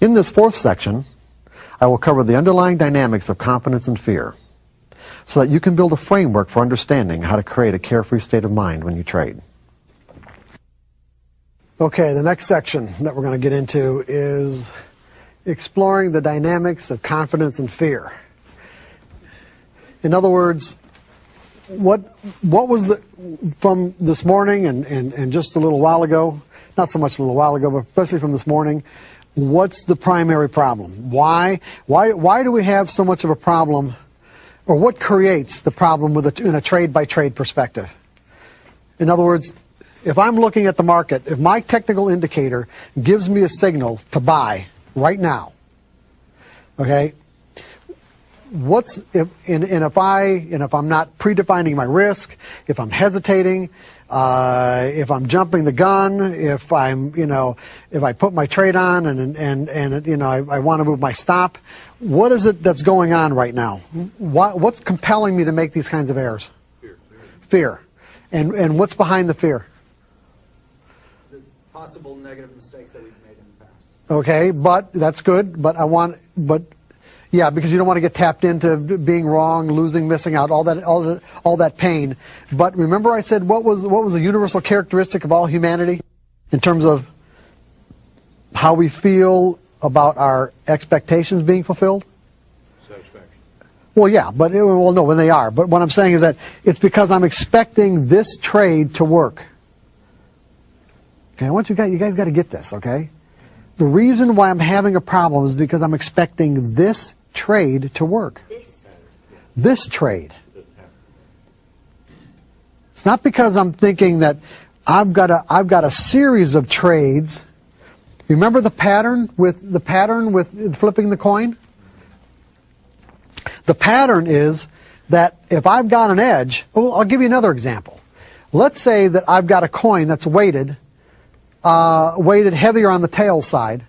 In this fourth section, I will cover the underlying dynamics of confidence and fear so that you can build a framework for understanding how to create a carefree state of mind when you trade. Okay, the next section that we're going to get into is exploring the dynamics of confidence and fear. In other words, what was from this morning and just a little while ago, not so much a little while ago, but especially from this morning, what's the primary problem? Why do we have so much of a problem, or what creates the problem in a trade-by-trade perspective? In other words, if I'm looking at the market, if my technical indicator gives me a signal to buy right now, okay, if I'm not predefining my risk, if I'm hesitating, if I'm jumping the gun, if I put my trade on and I want to move my stop, what is it that's going on right now? What's compelling me to make these kinds of errors? Fear. And what's behind the fear? The possible negative mistakes that we've made in the past. Okay, but that's good. Yeah, because you don't want to get tapped into being wrong, losing, missing out, all that pain. But remember, I said what was a universal characteristic of all humanity in terms of how we feel about our expectations being fulfilled? Satisfaction. Well, yeah, no, when they are. But what I'm saying is that it's because I'm expecting this trade to work. Okay, I want you guys got to get this, okay? The reason why I'm having a problem is because I'm expecting this trade to work. This trade. It's not because I'm thinking that I've got a series of trades. Remember the pattern with flipping the coin? The pattern is that if I've got an edge, I'll give you another example. Let's say that I've got a coin that's weighted heavier on the tail side,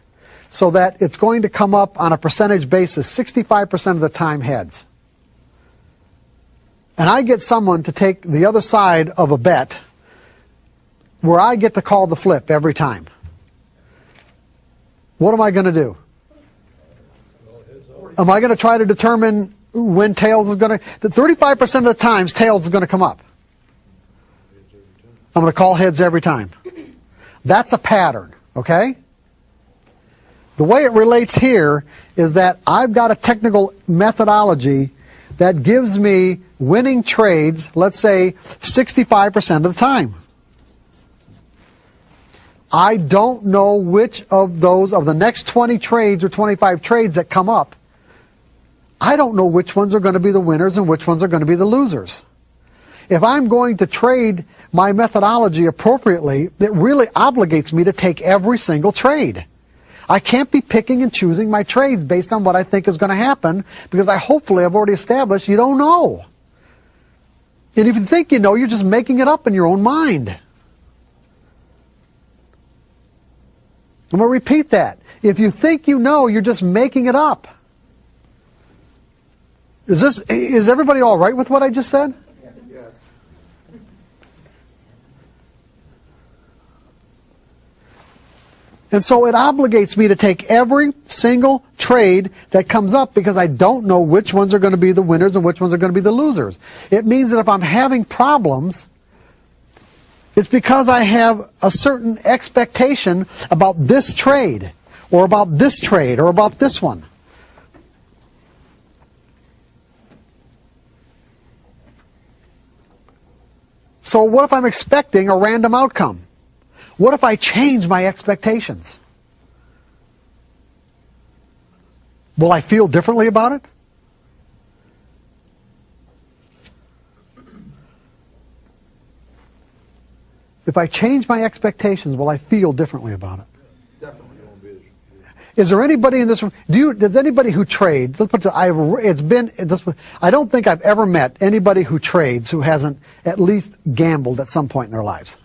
so that it's going to come up on a percentage basis 65% of the time heads. And I get someone to take the other side of a bet where I get to call the flip every time. What am I going to do? Am I going to try to determine when tails is going to... 35% of the times tails is going to come up. I'm going to call heads every time. That's a pattern, okay? The way it relates here is that I've got a technical methodology that gives me winning trades, let's say 65% of the time. I don't know which of the next 20 trades or 25 trades that come up, I don't know which ones are going to be the winners and which ones are going to be the losers. If I'm going to trade my methodology appropriately, it really obligates me to take every single trade. I can't be picking and choosing my trades based on what I think is going to happen, because hopefully I've already established you don't know. And if you think you know, you're just making it up in your own mind. I'm going to repeat that. If you think you know, you're just making it up. Is everybody all right with what I just said? Yes. And so it obligates me to take every single trade that comes up, because I don't know which ones are going to be the winners and which ones are going to be the losers. It means that if I'm having problems, it's because I have a certain expectation about this trade, or about this trade, or about this one. So what if I'm expecting a random outcome? What if I change my expectations? Will I feel differently about it? If I change my expectations, will I feel differently about it? Definitely. Is there anybody in this room? Does anybody who trades? I don't think I've ever met anybody who trades who hasn't at least gambled at some point in their lives.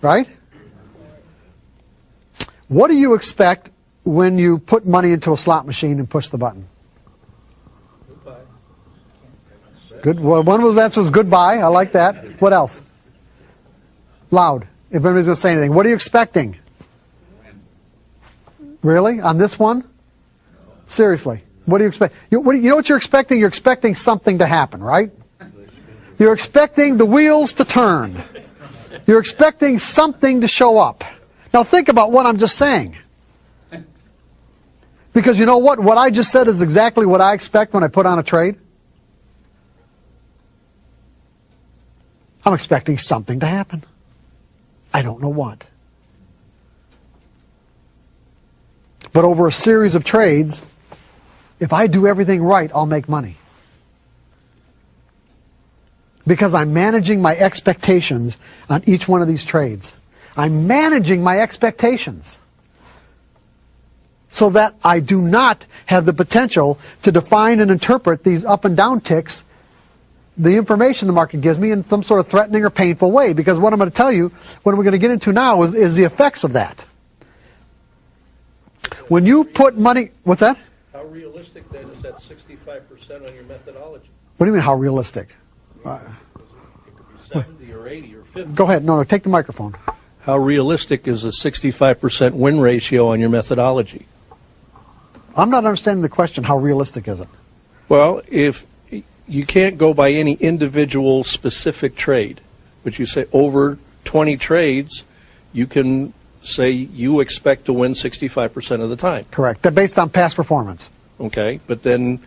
Right? What do you expect when you put money into a slot machine and push the button? Goodbye. Good. Well, one of those answers was goodbye. I like that. What else? Loud. If anybody's going to say anything. What are you expecting? Really? On this one? Seriously. What do you expect? You know what you're expecting? You're expecting something to happen, right? You're expecting the wheels to turn. You're expecting something to show up. Now think about what I'm just saying. Because you know what? What I just said is exactly what I expect when I put on a trade. I'm expecting something to happen. I don't know what. But over a series of trades, if I do everything right, I'll make money. Because I'm managing my expectations on each one of these trades. I'm managing my expectations so that I do not have the potential to define and interpret these up and down ticks, the information the market gives me, in some sort of threatening or painful way. Because what I'm going to tell you, what we're going to get into now, is the effects of that. When you put money... What's that? How realistic then is that 65% on your methodology? What do you mean, how realistic? It could be 70 or 80 or 50. Go ahead. No, take the microphone. How realistic is a 65% win ratio on your methodology? I'm not understanding the question. How realistic is it? Well, if you can't go by any individual specific trade, but you say over 20 trades, you can say you expect to win 65% of the time. Correct. They're based on past performance. Okay, but then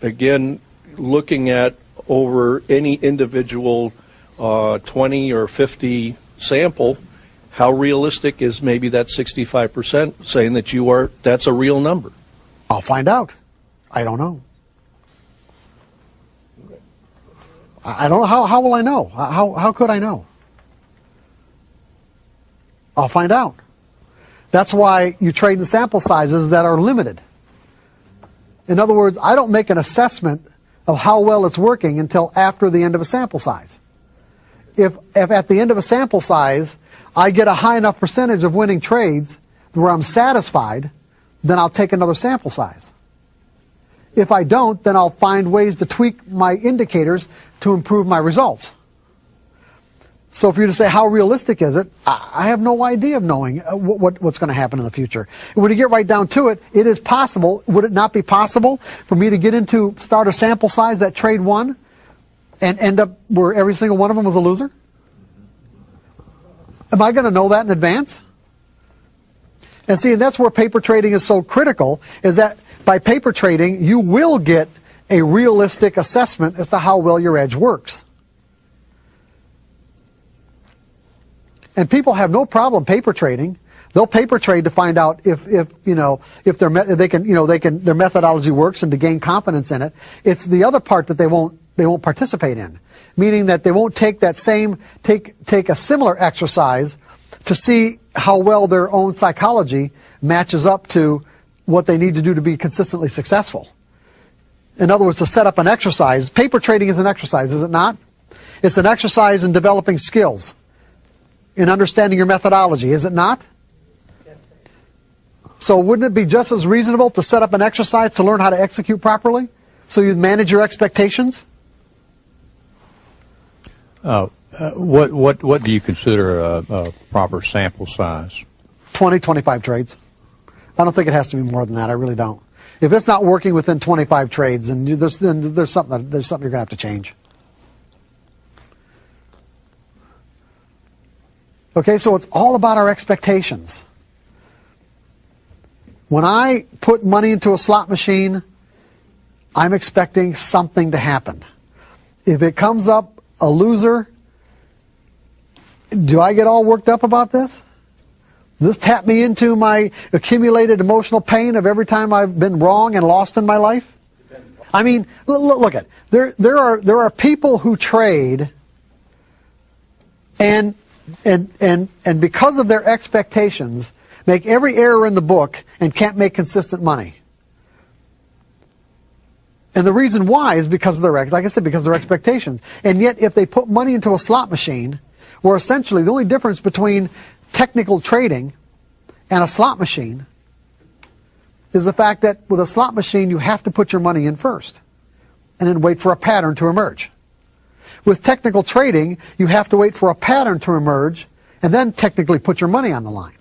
again, looking at over any individual 20 or 50 sample, how realistic is maybe that 65% saying that that's a real number? I'll find out. I don't know. I don't know. How will I know? How could I know? I'll find out. That's why you trade in sample sizes that are limited. In other words, I don't make an assessment of how well it's working until after the end of a sample size. If at the end of a sample size, I get a high enough percentage of winning trades where I'm satisfied, then I'll take another sample size. If I don't, then I'll find ways to tweak my indicators to improve my results. So if you're to say, how realistic is it? I have no idea of knowing what's going to happen in the future. And when you get right down to it, it is possible. Would it not be possible for me to start a sample size that trade won and end up where every single one of them was a loser? Am I going to know that in advance? And see, and that's where paper trading is so critical, is that by paper trading, you will get a realistic assessment as to how well your edge works. And people have no problem paper trading. They'll paper trade to find out if their methodology works and to gain confidence in it. It's the other part that they won't participate in, meaning that they won't take a similar exercise to see how well their own psychology matches up to what they need to do to be consistently successful. In other words, to set up an exercise. Paper trading is an exercise, is it not? It's an exercise in developing skills, in understanding your methodology, is it not? So wouldn't it be just as reasonable to set up an exercise to learn how to execute properly, so you manage your expectations? What do you consider a proper sample size? 20, 25 trades. I don't think it has to be more than that. I really don't. If it's not working within 25 trades, then there's something you're going to have to change. Okay, so it's all about our expectations. When I put money into a slot machine, I'm expecting something to happen. If it comes up a loser, do I get all worked up about this? Does this tap me into my accumulated emotional pain of every time I've been wrong and lost in my life? I mean, look at it. There are people who trade and because of their expectations, make every error in the book and can't make consistent money. And the reason why is because of because of their expectations. And yet, if they put money into a slot machine, where essentially the only difference between technical trading and a slot machine is the fact that with a slot machine, you have to put your money in first and then wait for a pattern to emerge. With technical trading, you have to wait for a pattern to emerge and then technically put your money on the line.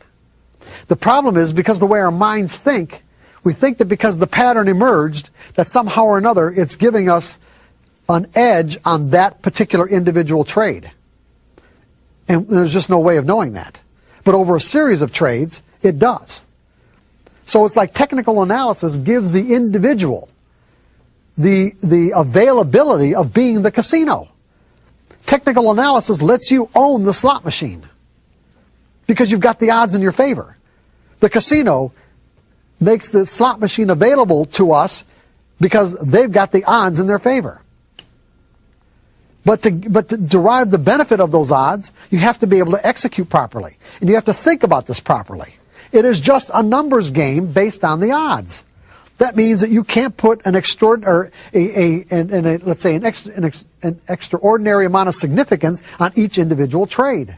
The problem is, because the way our minds think, we think that because the pattern emerged, that somehow or another it's giving us an edge on that particular individual trade. And there's just no way of knowing that. But over a series of trades, it does. So it's like technical analysis gives the individual the availability of being the casino. Technical analysis lets you own the slot machine because you've got the odds in your favor. The casino makes the slot machine available to us because they've got the odds in their favor. But to derive the benefit of those odds, you have to be able to execute properly. And you have to think about this properly. It is just a numbers game based on the odds. That means that you can't put an extraordinary amount of significance on each individual trade.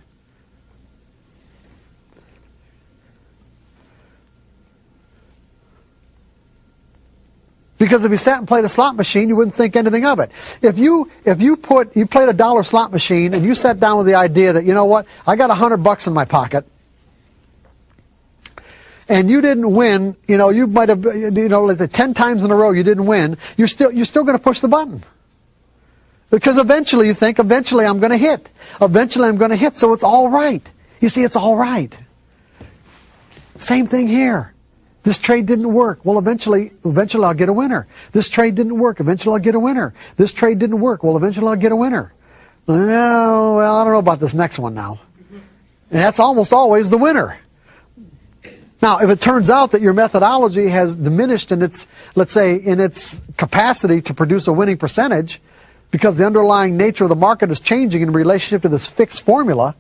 Because if you sat and played a slot machine, you wouldn't think anything of it. If you played a dollar slot machine and you sat down with the idea that, you know what, I got $100 in my pocket, and you didn't win, you might have, let's say 10 times in a row you didn't win, you're still going to push the button. Because eventually you think, eventually I'm going to hit. Eventually I'm going to hit, so it's all right. You see, it's all right. Same thing here. This trade didn't work. Well, eventually I'll get a winner. This trade didn't work. Eventually I'll get a winner. This trade didn't work. Well, eventually I'll get a winner. Well, I don't know about this next one now. And that's almost always the winner. Now, if it turns out that your methodology has diminished in its, let's say, in its capacity to produce a winning percentage, because the underlying nature of the market is changing in relationship to this fixed formula,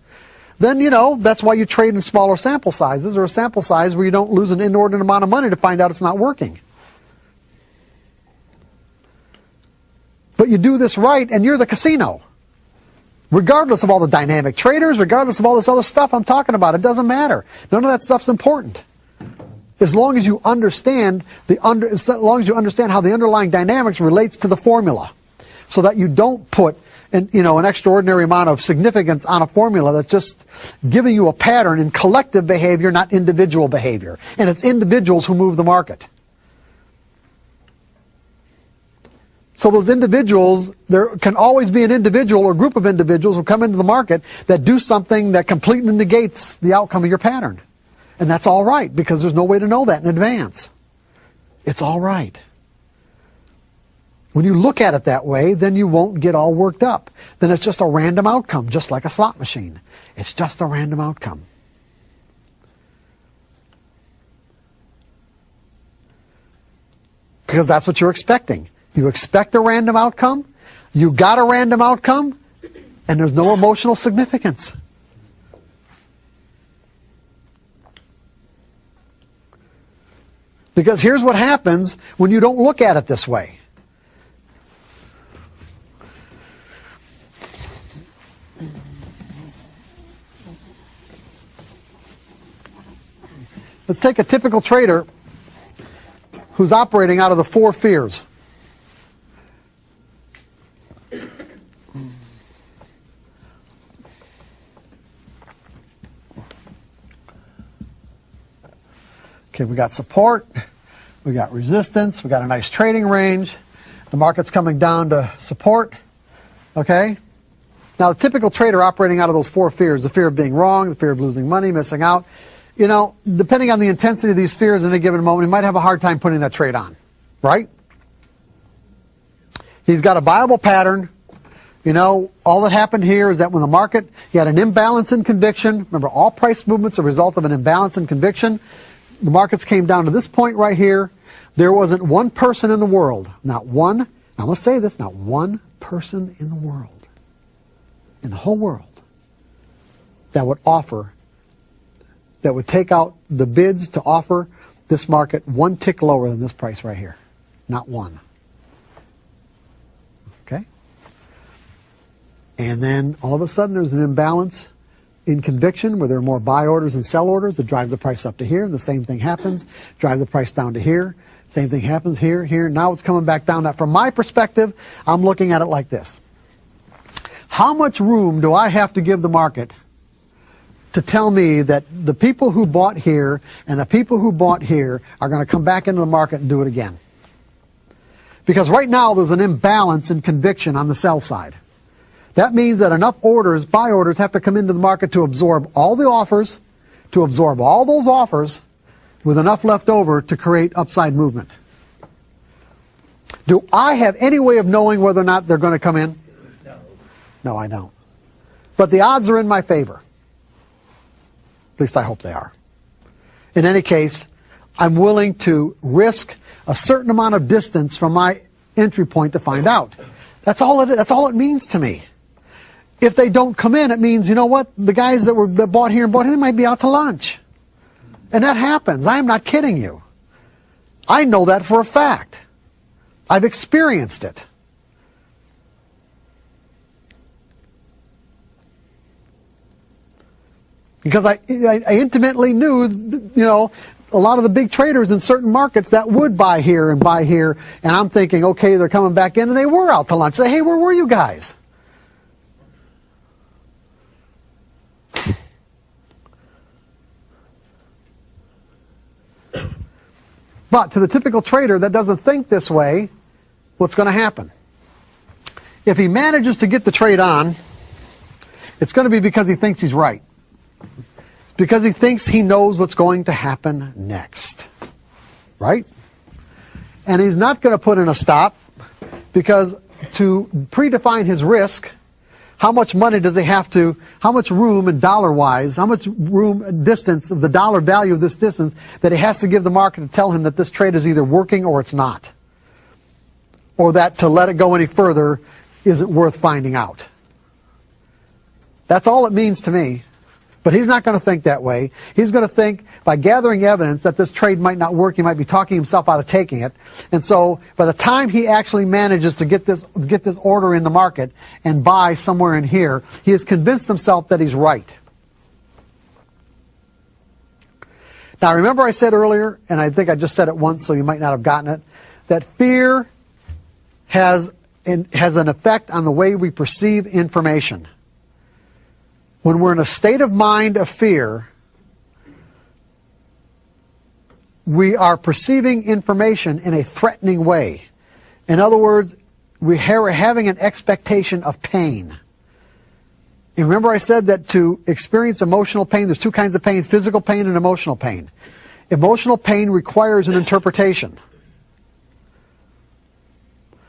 then, that's why you trade in smaller sample sizes, or a sample size where you don't lose an inordinate amount of money to find out it's not working. But you do this right, and you're the casino. Regardless of all the dynamic traders, regardless of all this other stuff I'm talking about, it doesn't matter. None of that stuff's important. As long as you understand how the underlying dynamics relates to the formula, so that you don't put an extraordinary amount of significance on a formula that's just giving you a pattern in collective behavior, not individual behavior. And it's individuals who move the market. So those individuals, there can always be an individual or group of individuals who come into the market that do something that completely negates the outcome of your pattern. And that's all right, because there's no way to know that in advance. It's all right. When you look at it that way, then you won't get all worked up. Then it's just a random outcome, just like a slot machine. It's just a random outcome. Because that's what you're expecting. You expect a random outcome, you got a random outcome, and there's no emotional significance. Because here's what happens when you don't look at it this way. Let's take a typical trader who's operating out of the 4 fears. Okay, we got support, we got resistance, we got a nice trading range. The market's coming down to support. Okay? Now, the typical trader operating out of those 4 fears, the fear of being wrong, the fear of losing money, missing out, depending on the intensity of these fears in a given moment, he might have a hard time putting that trade on. Right? He's got a viable pattern. All that happened here is that when the market, he had an imbalance in conviction. Remember, all price movements are a result of an imbalance in conviction. The markets came down to this point right here. There wasn't one person in the world, not one, I'm going to say this, not one person in the world, in the whole world, that would take out the bids to offer this market one tick lower than this price right here. Not one. Okay? And then all of a sudden there's an imbalance in conviction where there are more buy orders and sell orders that drives the price up to here. The same thing happens, drives the price down to here. Same thing happens here, here. Now it's coming back down. Now, from my perspective, I'm looking at it like this. How much room do I have to give the market to tell me that the people who bought here and the people who bought here are going to come back into the market and do it again. Because right now there's an imbalance in conviction on the sell side. That means that enough orders, buy orders, have to come into the market to absorb all the offers, to absorb all those offers, with enough left over to create upside movement. Do I have any way of knowing whether or not they're going to come in? No, I don't. But the odds are in my favor. At least I hope they are. In any case, I'm willing to risk a certain amount of distance from my entry point to find out. That's all it means to me. If they don't come in, it means, you know what, the guys that bought here and bought here, they might be out to lunch. And that happens. I am not kidding you. I know that for a fact. I've experienced it. Because I intimately knew, a lot of the big traders in certain markets that would buy here, and I'm thinking, okay, they're coming back in, and they were out to lunch. Say, hey, where were you guys? But to the typical trader that doesn't think this way, what's going to happen? If he manages to get the trade on, it's going to be because he thinks he's right. It's because he thinks he knows what's going to happen next. Right? And he's not going to put in a stop, because to predefine his risk, how much money does he have to, how much room and dollar-wise, how much room, distance, of the dollar value of this distance that he has to give the market to tell him that this trade is either working or it's not. Or that to let it go any further isn't worth finding out. That's all it means to me. But he's not going to think that way. He's going to think, by gathering evidence, that this trade might not work. He might be talking himself out of taking it. And so by the time he actually manages to get this order in the market and buy somewhere in here, he has convinced himself that he's right. Now remember I said earlier, and I think I just said it once so you might not have gotten it, that fear has an effect on the way we perceive information. When we're in a state of mind of fear, we are perceiving information in a threatening way. In other words, we're having an expectation of pain. And remember I said that to experience emotional pain, there's two kinds of pain, physical pain and emotional pain. Emotional pain requires an interpretation.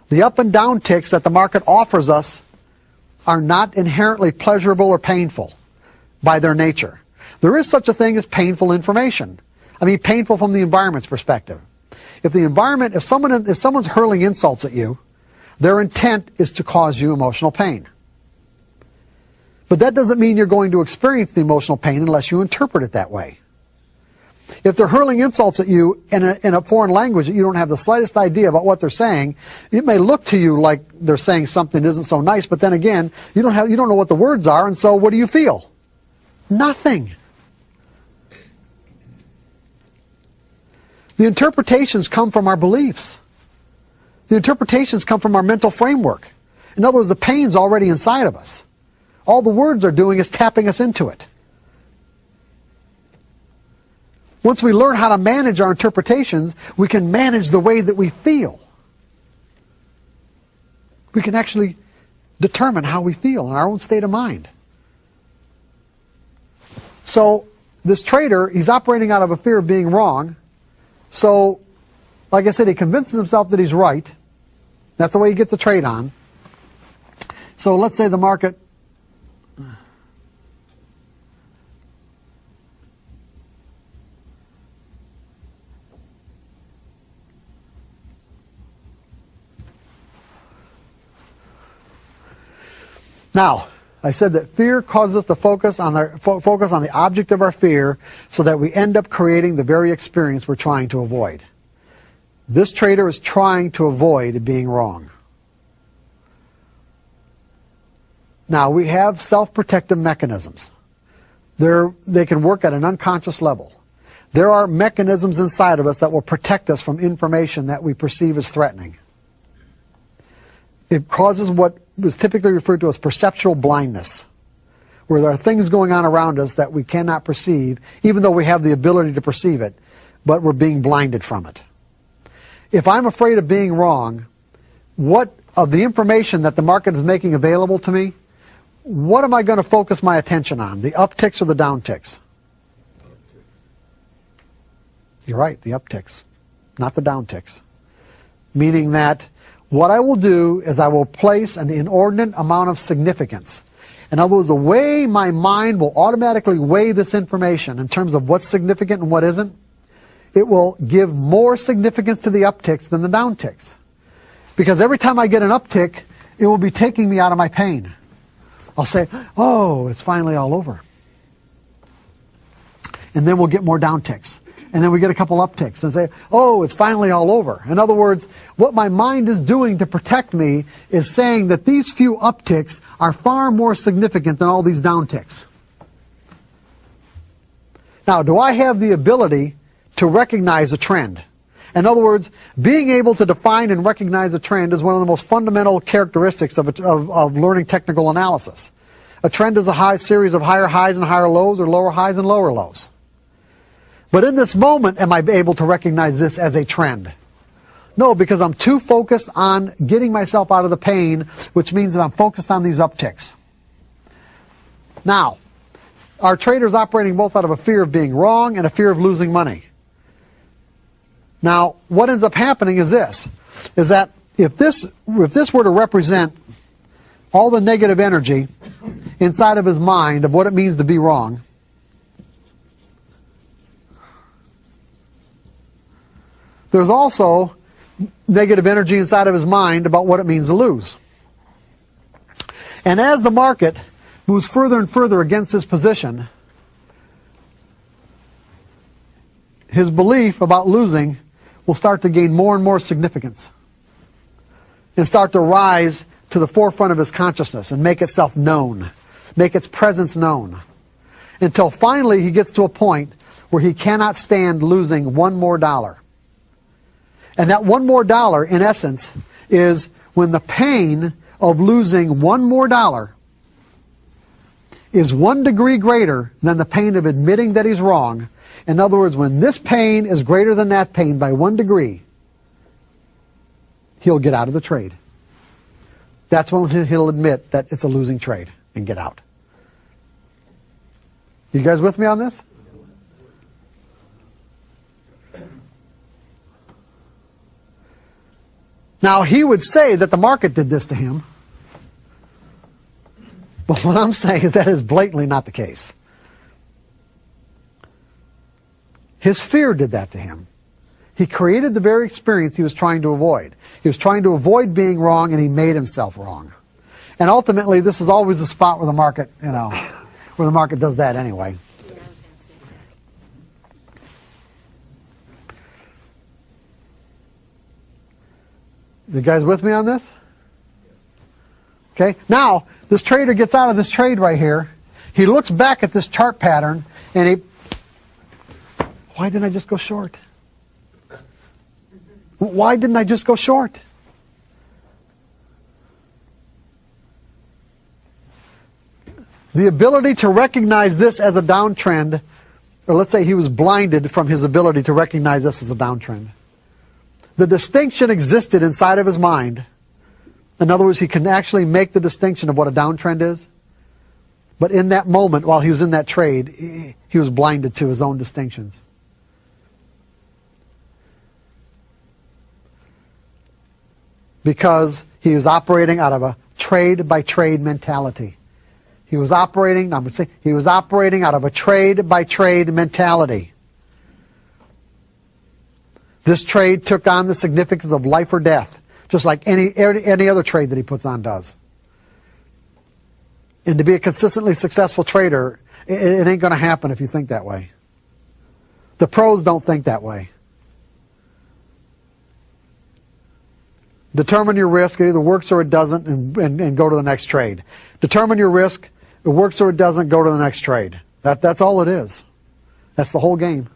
The up and down ticks that the market offers us are not inherently pleasurable or painful by their nature. There is such a thing as painful information. I mean, painful from the environment's perspective. If someone's hurling insults at you, their intent is to cause you emotional pain. But that doesn't mean you're going to experience the emotional pain unless you interpret it that way. If they're hurling insults at you in a foreign language that you don't have the slightest idea about what they're saying, it may look to you like they're saying something that isn't so nice, but then again, you don't know what the words are, and so what do you feel? Nothing. The interpretations come from our beliefs. The interpretations come from our mental framework. In other words, the pain's already inside of us. All the words are doing is tapping us into it. Once we learn how to manage our interpretations, we can manage the way that we feel. We can actually determine how we feel in our own state of mind. So this trader, he's operating out of a fear of being wrong. So, like I said, he convinces himself that he's right. That's the way he gets the trade on. So let's say the market... Now, I said that fear causes us to focus on the object of our fear so that we end up creating the very experience we're trying to avoid. This trader is trying to avoid being wrong. Now, we have self-protective mechanisms. They can work at an unconscious level. There are mechanisms inside of us that will protect us from information that we perceive as threatening. It causes what was typically referred to as perceptual blindness. where there are things going on around us that we cannot perceive, even though we have the ability to perceive it, but we're being blinded from it. If I'm afraid of being wrong, what of the information that the market is making available to me, what am I going to focus my attention on, the upticks or the downticks? You're right, the upticks, not the downticks. Meaning that what I will do is I will place an inordinate amount of significance. In other words, the way my mind will automatically weigh this information in terms of what's significant and what isn't, it will give more significance to the upticks than the downticks. Because every time I get an uptick, it will be taking me out of my pain. I'll say, oh, it's finally all over. And then we'll get more downticks. And then we get a couple upticks and say, oh, it's finally all over. In other words, what my mind is doing to protect me is saying that these few upticks are far more significant than all these downticks. Now, do I have the ability to recognize a trend? In other words, being able to define and recognize a trend is one of the most fundamental characteristics of learning technical analysis. A trend is a series of higher highs and higher lows, or lower highs and lower lows. But in this moment, am I able to recognize this as a trend? No, because I'm too focused on getting myself out of the pain, which means that I'm focused on these upticks. Now, our traders operating both out of a fear of being wrong and a fear of losing money. Now, what ends up happening is this, is that if this were to represent all the negative energy inside of his mind of what it means to be wrong, there's also negative energy inside of his mind about what it means to lose. And as the market moves further and further against his position, his belief about losing will start to gain more and more significance and start to rise to the forefront of his consciousness and make itself known, make its presence known, until finally he gets to a point where he cannot stand losing one more dollar. And that one more dollar, in essence, is when the pain of losing one more dollar is 1 degree greater than the pain of admitting that he's wrong. In other words, when this pain is greater than that pain by 1 degree, he'll get out of the trade. That's when he'll admit that it's a losing trade and get out. You guys with me on this? Now, he would say that the market did this to him. But what I'm saying is that is blatantly not the case. His fear did that to him. He created the very experience he was trying to avoid. He was trying to avoid being wrong, and he made himself wrong. And ultimately, this is always the spot where the market, where the market does that anyway. You guys with me on this? Okay, now, this trader gets out of this trade right here. He looks back at this chart pattern, and why didn't I just go short? Why didn't I just go short? The ability to recognize this as a downtrend, or let's say he was blinded from his ability to recognize this as a downtrend. The distinction existed inside of his mind. In other words, he can actually make the distinction of what a downtrend is. But in that moment, while he was in that trade, he was blinded to his own distinctions. Because he was operating out of a trade-by-trade mentality. He was operating out of a trade-by-trade mentality. This trade took on the significance of life or death, just like any other trade that he puts on does. And to be a consistently successful trader, it ain't going to happen if you think that way. The pros don't think that way. Determine your risk. It either works or it doesn't, and go to the next trade. Determine your risk. It works or it doesn't, go to the next trade. That's all it is. That's the whole game.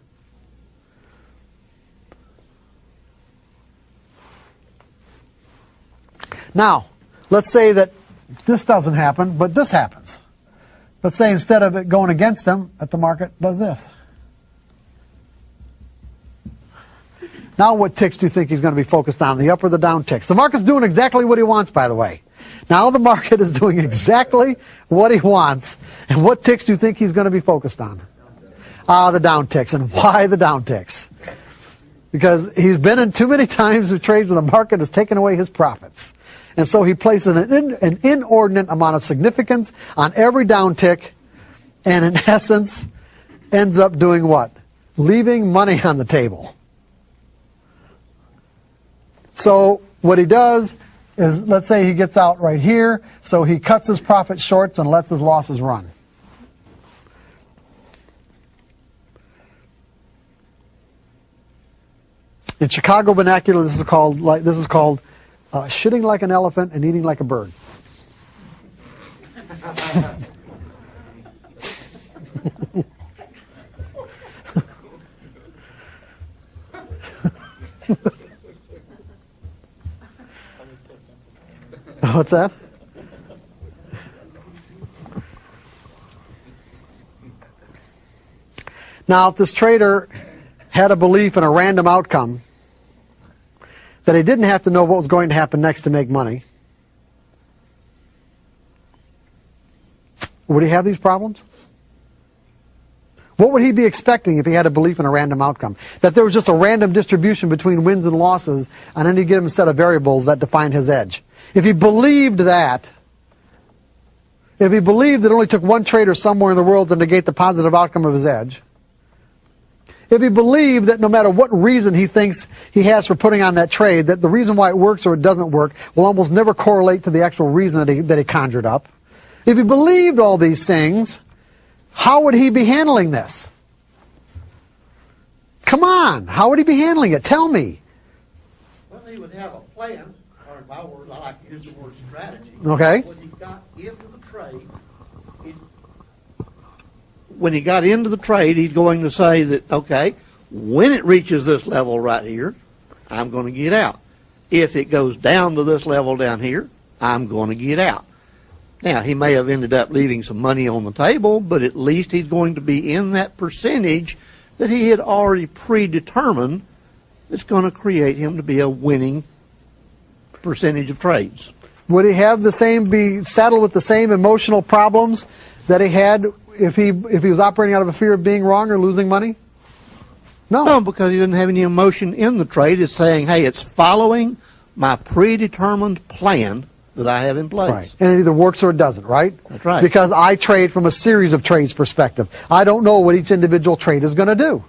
Now, let's say that this doesn't happen, but this happens. Let's say instead of it going against him, that the market does this. Now what ticks do you think he's going to be focused on, the up or the down ticks? The market's doing exactly what he wants, by the way. Now the market is doing exactly what he wants. And what ticks do you think he's going to be focused on? The down ticks. And why the down ticks? Because he's been in too many times of trades where the market has taken away his profits. And so he places an inordinate amount of significance on every down tick, and in essence ends up doing what? Leaving money on the table. So what he does is, let's say he gets out right here, so he cuts his profit shorts and lets his losses run. In Chicago vernacular, this is called shitting like an elephant and eating like a bird. What's that? Now, if this trader had a belief in a random outcome, that he didn't have to know what was going to happen next to make money, would he have these problems? What would he be expecting if he had a belief in a random outcome? That there was just a random distribution between wins and losses on any given set of variables that defined his edge. If he believed that, if he believed that it only took one trader somewhere in the world to negate the positive outcome of his edge, if he believed that no matter what reason he thinks he has for putting on that trade, that the reason why it works or it doesn't work will almost never correlate to the actual reason that he conjured up, if he believed all these things, how would he be handling this? Come on, how would he be handling it? Tell me. Well, he would have a plan, or in my words, I like to use the word strategy. Okay. When he got into the trade, he's going to say that, okay, when it reaches this level right here, I'm going to get out. If it goes down to this level down here, I'm going to get out. Now, he may have ended up leaving some money on the table, but at least he's going to be in that percentage that he had already predetermined that's going to create him to be a winning percentage of trades. Would he have be saddled with the same emotional problems that he had if he was operating out of a fear of being wrong or losing money? No, because he didn't have any emotion in the trade. It's saying, hey, it's following my predetermined plan that I have in place. Right. And it either works or it doesn't, right? That's right. Because I trade from a series of trades perspective. I don't know what each individual trade is going to do.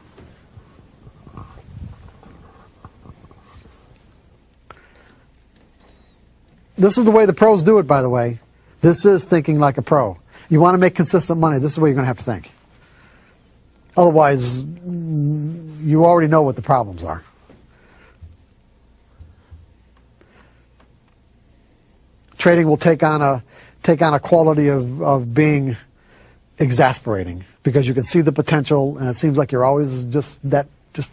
This is the way the pros do it, by the way. This is thinking like a pro. You want to make consistent money, this is the way you're going to have to think. Otherwise, you already know what the problems are. Trading will take on a quality of being exasperating because you can see the potential and it seems like you're always just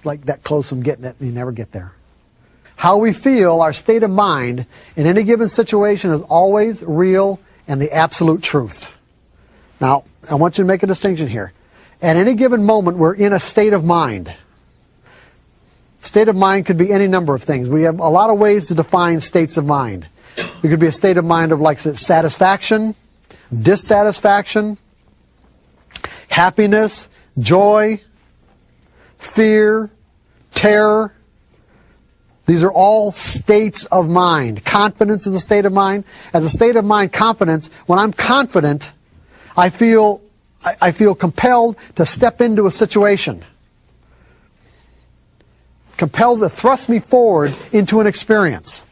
like that close from getting it and you never get there. How we feel, our state of mind in any given situation is always real and the absolute truth. Now, I want you to make a distinction here. At any given moment, we're in a state of mind. State of mind could be any number of things. We have a lot of ways to define states of mind. It could be a state of mind of like satisfaction, dissatisfaction, happiness, joy, fear, terror. These are all states of mind. Confidence is a state of mind. As a state of mind, confidence, when I'm confident, I feel compelled to step into a situation. It thrusts me forward into an experience.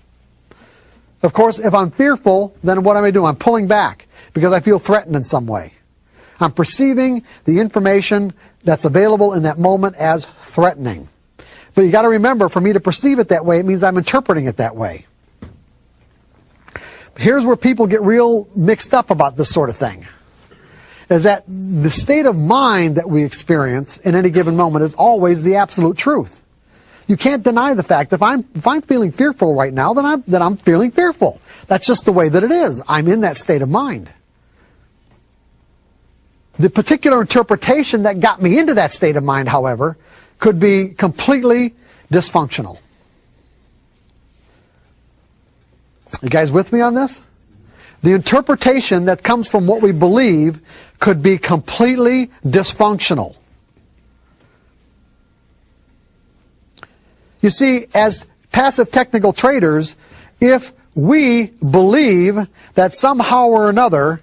Of course, if I'm fearful, then what am I doing? I'm pulling back because I feel threatened in some way. I'm perceiving the information that's available in that moment as threatening. But you got to remember, for me to perceive it that way, it means I'm interpreting it that way. Here's where people get real mixed up about this sort of thing. Is that the state of mind that we experience in any given moment is always the absolute truth. You can't deny the fact that if I'm feeling fearful right now, then I'm feeling fearful. That's just the way that it is. I'm in that state of mind. The particular interpretation that got me into that state of mind, however, could be completely dysfunctional. You guys with me on this? The interpretation that comes from what we believe could be completely dysfunctional. You see, as passive technical traders, if we believe that somehow or another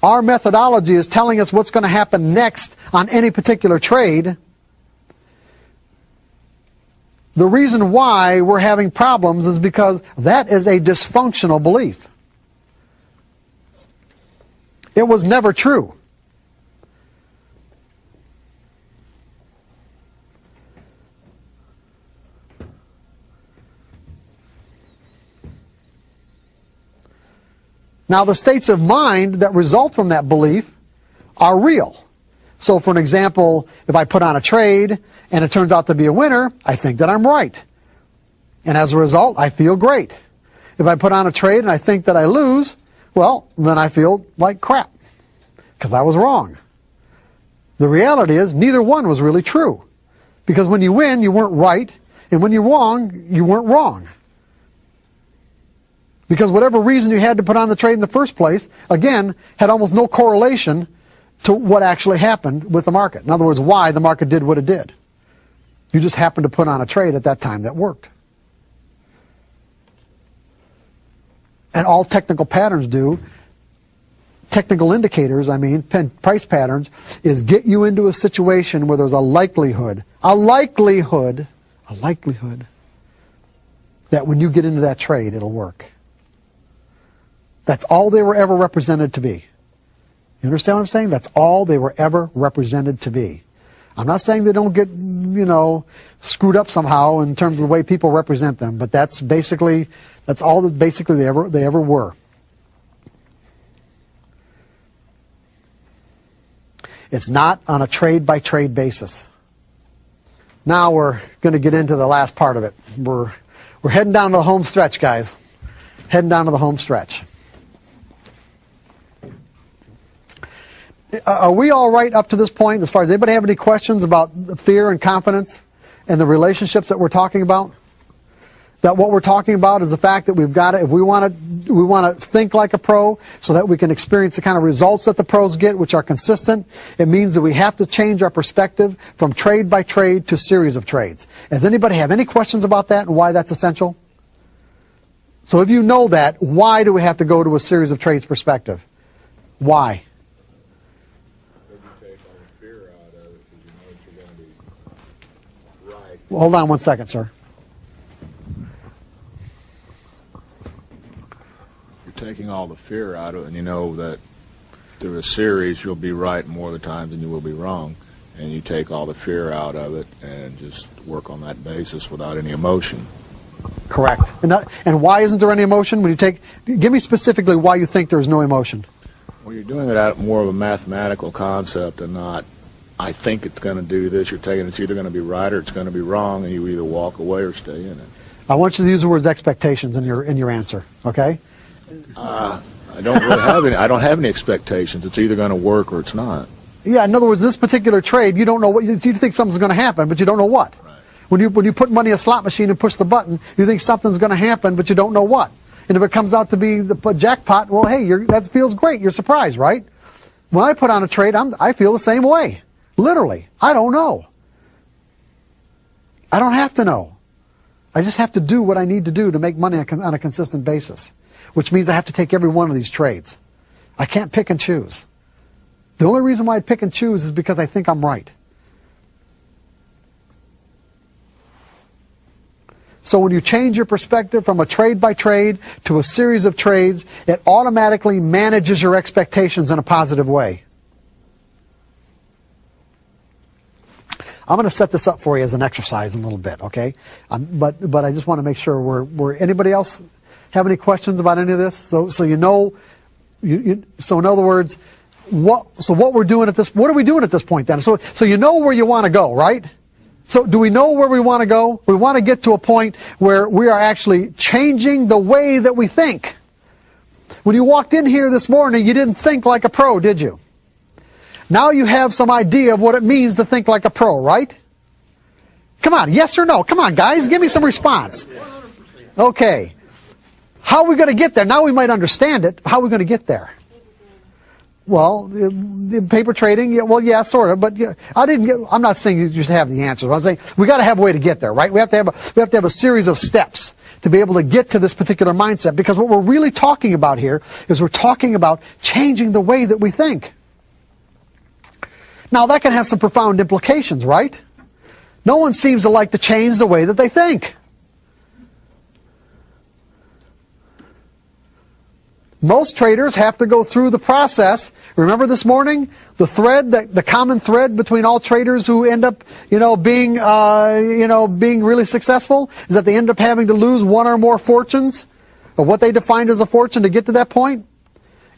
our methodology is telling us what's going to happen next on any particular trade, the reason why we're having problems is because that is a dysfunctional belief. It was never true. Now, the states of mind that result from that belief are real. So, for an example, if I put on a trade and it turns out to be a winner, I think that I'm right. And as a result, I feel great. If I put on a trade and I think that I lose, well, then I feel like crap because I was wrong. The reality is neither one was really true, because when you win, you weren't right, and when you're wrong, you weren't wrong. Because whatever reason you had to put on the trade in the first place, again, had almost no correlation to what actually happened with the market. In other words, why the market did what it did. You just happened to put on a trade at that time that worked. And all technical patterns do, technical indicators, price patterns, is get you into a situation where there's a likelihood that when you get into that trade, it'll work. That's all they were ever represented to be. You understand what I'm saying? That's all they were ever represented to be. I'm not saying they don't get, screwed up somehow in terms of the way people represent them, but that's all that basically they ever were. It's not on a trade-by-trade basis. Now we're going to get into the last part of it. We're heading down to the home stretch, guys. Heading down to the home stretch. Are we all right up to this point? As far as anybody have any questions about fear and confidence and the relationships that we're talking about? That what we're talking about is the fact that we've got to, if we want to think like a pro so that we can experience the kind of results that the pros get, which are consistent, it means that we have to change our perspective from trade by trade to series of trades. Does anybody have any questions about that and why that's essential? So if you know that, why do we have to go to a series of trades perspective? Why? Well, hold on one second, sir. You're taking all the fear out of it, and you know that through a series you'll be right more of the times than you will be wrong, and you take all the fear out of it and just work on that basis without any emotion. Correct. And why isn't there any emotion? Give me specifically why you think there's no emotion. Well, you're doing it out more of a mathematical concept and not, I think it's going to do this. You're taking it's either going to be right or it's going to be wrong, and you either walk away or stay in it. I want you to use the words expectations in your answer. Okay? I don't really have any. I don't have any expectations. It's either going to work or it's not. Yeah. In other words, this particular trade, you don't know what you think something's going to happen, but you don't know what. Right. When you put money in a slot machine and push the button, you think something's going to happen, but you don't know what. And if it comes out to be the jackpot, well, hey, that feels great. You're surprised, right? When I put on a trade, I feel the same way. Literally, I don't know. I don't have to know. I just have to do what I need to do to make money on a consistent basis, which means I have to take every one of these trades. I can't pick and choose. The only reason why I pick and choose is because I think I'm right. So when you change your perspective from a trade by trade to a series of trades, it automatically manages your expectations in a positive way. I'm going to set this up for you as an exercise in a little bit, okay? But I just want to make sure we're anybody else have any questions about any of this? So in other words, what are we doing at this point then? So you know where you want to go, right? So do we know where we want to go? We want to get to a point where we are actually changing the way that we think. When you walked in here this morning, you didn't think like a pro, did you? Now you have some idea of what it means to think like a pro, right? Come on, yes or no? Come on, guys, give me some response. Okay. How are we going to get there? Now we might understand it. How are we going to get there? Well, the paper trading, yeah, well, yeah, sort of, but yeah, I'm not saying you just have the answers. I'm saying we got to have a way to get there, right? We have to have a series of steps to be able to get to this particular mindset, because what we're really talking about here is we're talking about changing the way that we think. Now, that can have some profound implications, right? No one seems to like to change the way that they think. Most traders have to go through the process. Remember this morning, the common thread between all traders who end up, being really successful is that they end up having to lose one or more fortunes, or what they defined as a fortune, to get to that point.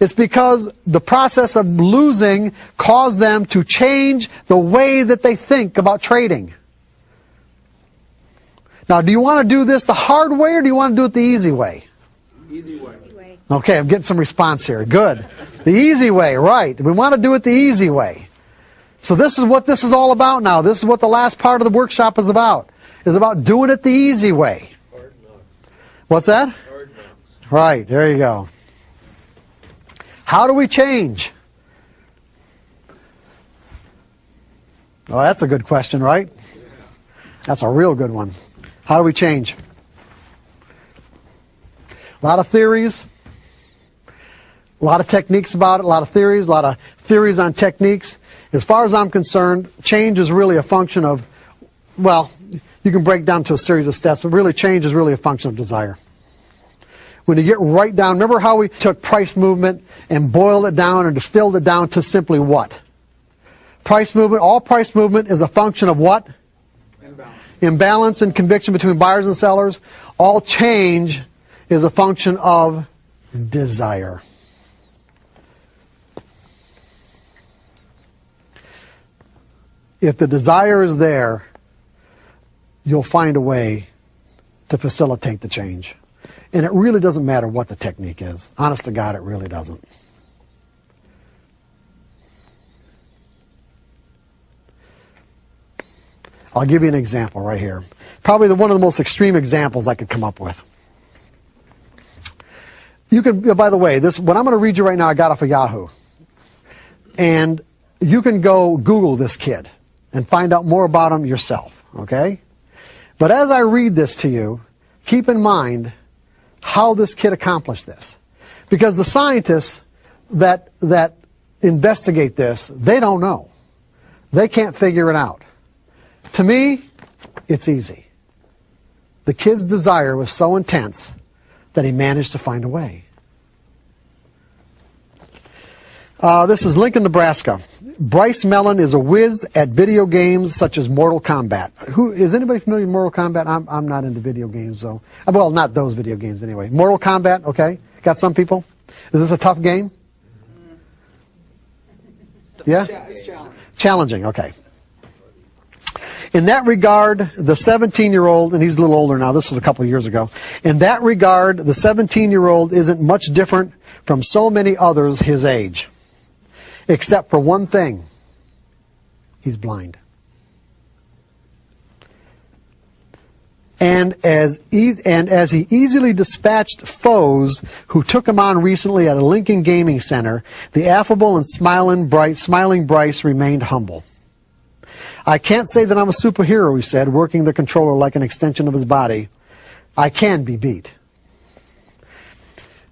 It's because the process of losing caused them to change the way that they think about trading. Now, do you want to do this the hard way, or do you want to do it the easy way? Easy way. Okay, I'm getting some response here. Good. The easy way, right. We want to do it the easy way. So this is what this is all about now. This is what the last part of the workshop is about. Is about doing it the easy way. Hard knocks. What's that? Hard knocks. Right, there you go. How do we change? Oh, that's a good question, right? That's a real good one. How do we change? A lot of theories. A lot of techniques about it, a lot of theories on techniques. As far as I'm concerned, change is really a function of, well, you can break down to a series of steps, but really change is really a function of desire. When you get right down, remember how we took price movement and boiled it down and distilled it down to simply what? Price movement, all price movement is a function of what? Imbalance and conviction between buyers and sellers. All change is a function of desire. If the desire is there, you'll find a way to facilitate the change. And it really doesn't matter what the technique is. Honest to God, it really doesn't. I'll give you an example right here. Probably one of the most extreme examples I could come up with. You can, by the way, what I'm going to read you right now, I got off of Yahoo. And you can go Google this kid and find out more about him yourself, okay? But as I read this to you, keep in mind how this kid accomplished this. Because the scientists that investigate this, they don't know. They can't figure it out. To me, it's easy. The kid's desire was so intense that he managed to find a way. This is Lincoln, Nebraska. Bryce Mellon is a whiz at video games such as Mortal Kombat. Is anybody familiar with Mortal Kombat? I'm not into video games, though. Well, not those video games anyway. Mortal Kombat, okay? Got some people? Is this a tough game? Yeah? It's challenging. Challenging, okay. In that regard, the 17-year-old, and he's a little older now, this was a couple of years ago. In that regard, the 17-year-old isn't much different from so many others his age. Except for one thing. He's blind. And as he easily dispatched foes who took him on recently at a Lincoln Gaming Center, the affable and smiling Bryce remained humble. I can't say that I'm a superhero, he said, working the controller like an extension of his body. I can be beat.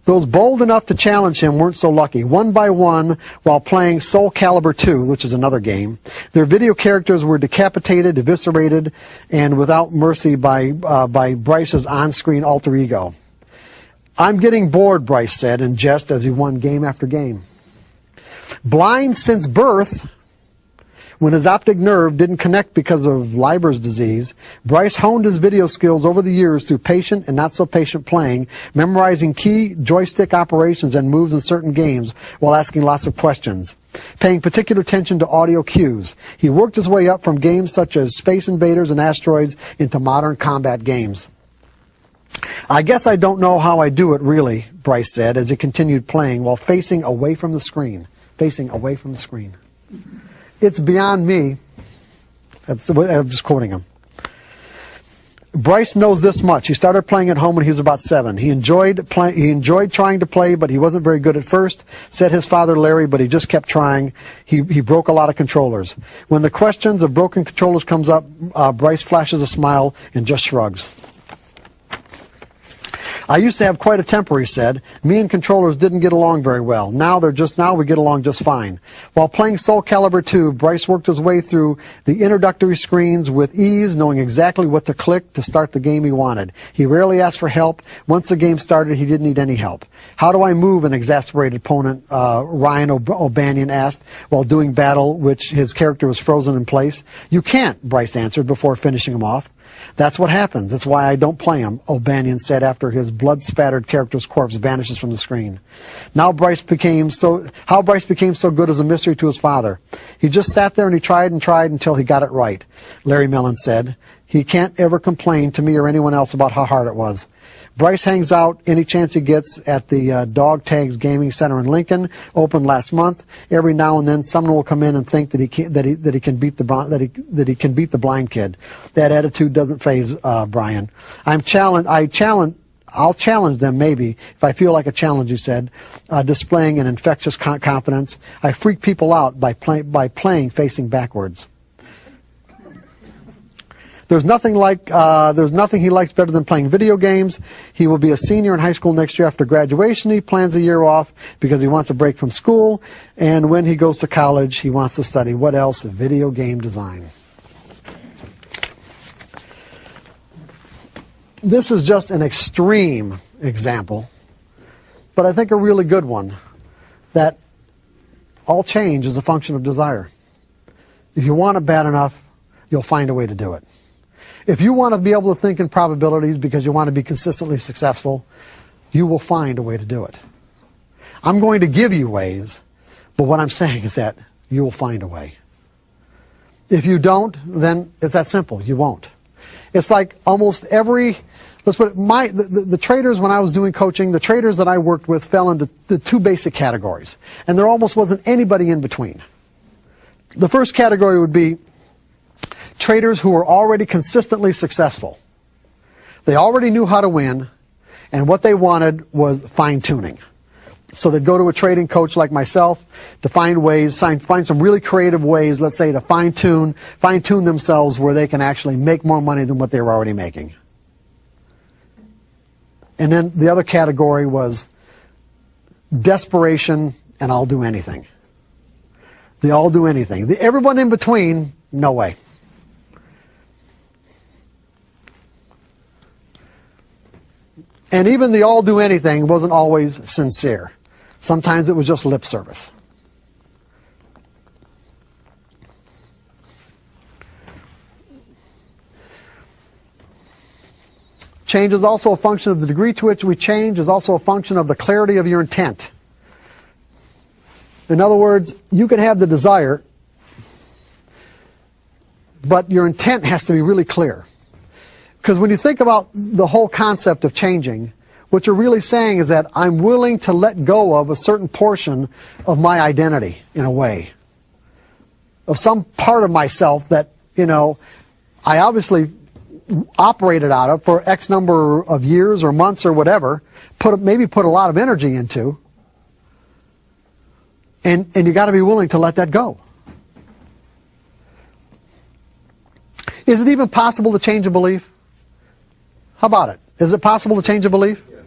Those bold enough to challenge him weren't so lucky. One by one, while playing Soul Calibur 2, which is another game, their video characters were decapitated, eviscerated, and without mercy by Bryce's on-screen alter ego. I'm getting bored, Bryce said in jest as he won game after game. Blind since birth, when his optic nerve didn't connect because of Leiber's disease, Bryce honed his video skills over the years through patient and not so patient playing, memorizing key joystick operations and moves in certain games while asking lots of questions, paying particular attention to audio cues. He worked his way up from games such as Space Invaders and Asteroids into modern combat games. I guess I don't know how I do it, really, Bryce said as he continued playing while facing away from the screen. Facing away from the screen. It's beyond me. I'm just quoting him. Bryce knows this much. He started playing at home when he was about 7. He enjoyed trying to play, but he wasn't very good at first. Said his father Larry, but he just kept trying. He broke a lot of controllers. When the questions of broken controllers comes up, Bryce flashes a smile and just shrugs. I used to have quite a temper, he said. Me and controllers didn't get along very well. Now we get along just fine. While playing Soul Calibur 2, Bryce worked his way through the introductory screens with ease, knowing exactly what to click to start the game he wanted. He rarely asked for help. Once the game started, he didn't need any help. How do I move? An exasperated opponent, Ryan O'Banion asked, while doing battle, which his character was frozen in place. You can't, Bryce answered before finishing him off. That's what happens. That's why I don't play him, O'Banion said after his blood-spattered character's corpse vanishes from the screen. How Bryce became so good is a mystery to his father. He just sat there and he tried until he got it right, Larry Mellon said. He can't ever complain to me or anyone else about how hard it was. Bryce hangs out any chance he gets at the Dog Tags Gaming Center in Lincoln, opened last month. Every now and then, someone will come in and think that he can beat the blind kid. That attitude doesn't faze Brian. I'll challenge them maybe if I feel like a challenge, he said, displaying an infectious confidence. I freak people out by playing facing backwards. There's nothing he likes better than playing video games. He will be a senior in high school next year after graduation. He plans a year off because he wants a break from school. And when he goes to college, he wants to study, what else? Video game design. This is just an extreme example, but I think a really good one, that all change is a function of desire. If you want it bad enough, you'll find a way to do it. If you want to be able to think in probabilities because you want to be consistently successful, you will find a way to do it. I'm going to give you ways, but what I'm saying is that you will find a way. If you don't, then it's that simple. You won't. It's like almost every, let's put it, the traders, when I was doing coaching, the traders that I worked with fell into the 2 basic categories. And there almost wasn't anybody in between. The first category would be traders who were already consistently successful. They already knew how to win, and what they wanted was fine-tuning. So they'd go to a trading coach like myself to find some really creative ways, let's say, to fine-tune themselves where they can actually make more money than what they were already making. And then the other category was desperation and I'll do anything. The I'll do anything. Everyone in between, no way. And even the all do anything wasn't always sincere. Sometimes it was just lip service. Change is also a function of the degree to which we change, is also a function of the clarity of your intent. In other words, you can have the desire, but your intent has to be really clear. Because when you think about the whole concept of changing, what you're really saying is that I'm willing to let go of a certain portion of my identity, in a way. Of some part of myself that, I obviously operated out of for X number of years or months or whatever, maybe put a lot of energy into, and you got to be willing to let that go. Is it even possible to change a belief? How about it? Is it possible to change a belief? Yes.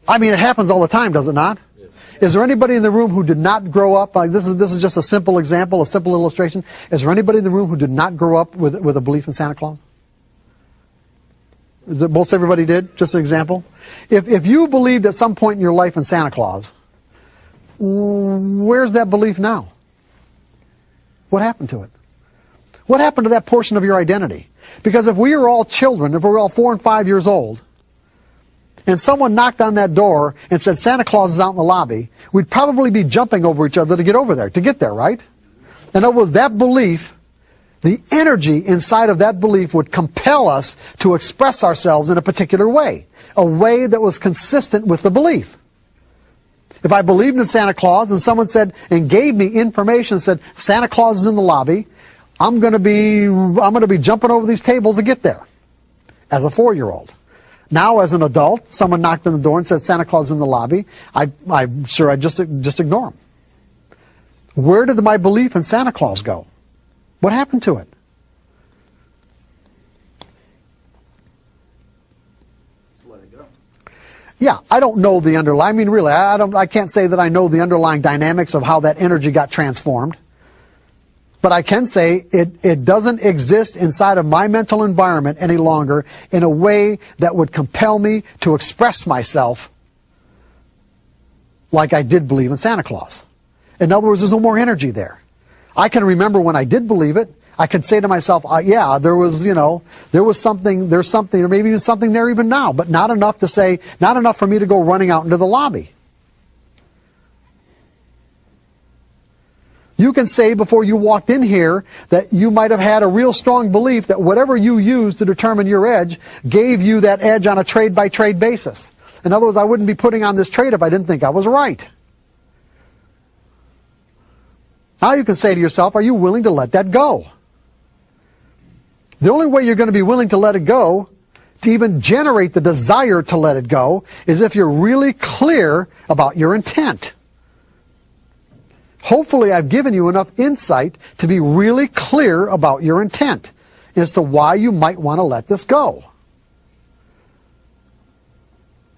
I mean, it happens all the time, does it not? Yes. Is there anybody in the room who did not grow up, like this is just a simple example, a simple illustration. Is there anybody in the room who did not grow up with a belief in Santa Claus? Is it most everybody did? Just an example. If you believed at some point in your life in Santa Claus, where's that belief now? What happened to it? What happened to that portion of your identity? Because if we were all children, if we were all 4 and 5 years old, and someone knocked on that door and said Santa Claus is out in the lobby, we'd probably be jumping over each other to get there, right? In other words, that belief, the energy inside of that belief would compel us to express ourselves in a particular way, a way that was consistent with the belief. If I believed in Santa Claus and someone said and gave me information, said Santa Claus is in the lobby, I'm going to be jumping over these tables to get there. As a 4-year-old. Now, as an adult, someone knocked on the door and said Santa Claus is in the lobby. I'm sure I'd just ignore him. Where did my belief in Santa Claus go? What happened to it? Just let it go. Yeah, I don't know the underlying. I mean, really, I can't say that I know the underlying dynamics of how that energy got transformed. But I can say it doesn't exist inside of my mental environment any longer in a way that would compel me to express myself like I did believe in Santa Claus. In other words, there's no more energy there. I can remember when I did believe it. I could say to myself, yeah, there's something, or maybe even something there even now, but not enough for me to go running out into the lobby. You can say before you walked in here that you might have had a real strong belief that whatever you used to determine your edge gave you that edge on a trade-by-trade basis. In other words, I wouldn't be putting on this trade if I didn't think I was right. Now you can say to yourself, are you willing to let that go? The only way you're going to be willing to let it go, to even generate the desire to let it go, is if you're really clear about your intent. Hopefully I've given you enough insight to be really clear about your intent as to why you might want to let this go.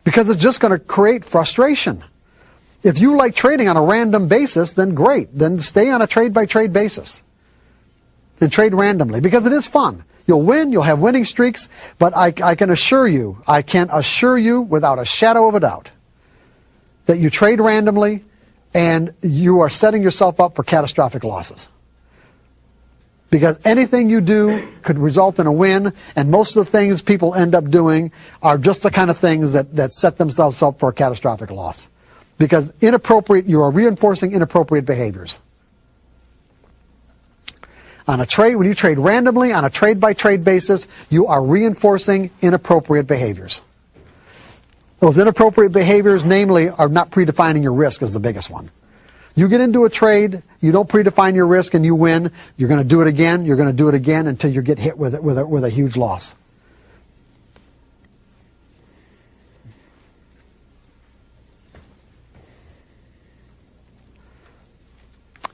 Because it's just going to create frustration. If you like trading on a random basis, then great. Then stay on a trade-by-trade basis. And trade randomly, because it is fun. You'll win, you'll have winning streaks, but I can assure you without a shadow of a doubt that you trade randomly and you are setting yourself up for catastrophic losses. Because anything you do could result in a win, and most of the things people end up doing are just the kind of things that set themselves up for a catastrophic loss. Because you are reinforcing inappropriate behaviors. On a trade, when you trade randomly on a trade-by-trade basis, you are reinforcing inappropriate behaviors. Those inappropriate behaviors, namely, are not predefining your risk is the biggest one. You get into a trade, you don't predefine your risk, and you win. You're going to do it again. You're going to do it again until you get hit with a huge loss.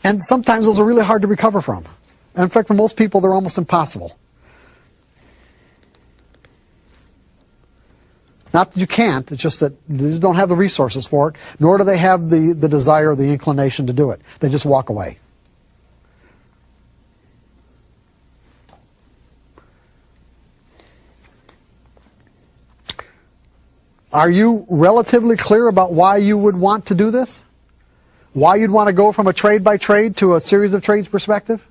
And sometimes those are really hard to recover from. And in fact, for most people, they're almost impossible. Not that you can't, it's just that they just don't have the resources for it, nor do they have the desire or the inclination to do it. They just walk away. Are you relatively clear about why you would want to do this? Why you'd want to go from a trade-by-trade to a series of trades perspective?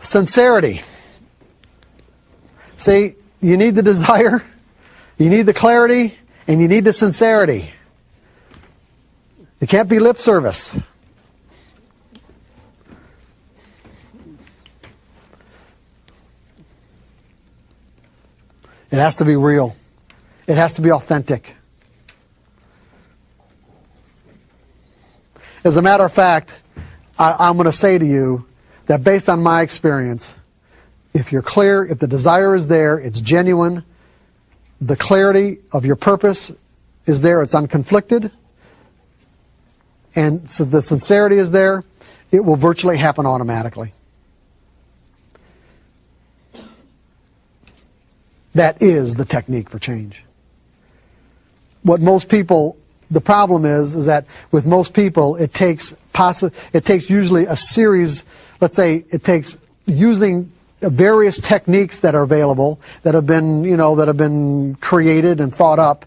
Sincerity. See, you need the desire, you need the clarity, and you need the sincerity. It can't be lip service. It has to be real. It has to be authentic. As a matter of fact, I'm going to say to you that based on my experience, if you're clear, if the desire is there, it's genuine, the clarity of your purpose is there, it's unconflicted, and so the sincerity is there, it will virtually happen automatically. That is the technique for change. What most people, the problem is that with most people, it takes usually a series. Let's say it takes using various techniques that are available, that have been created and thought up,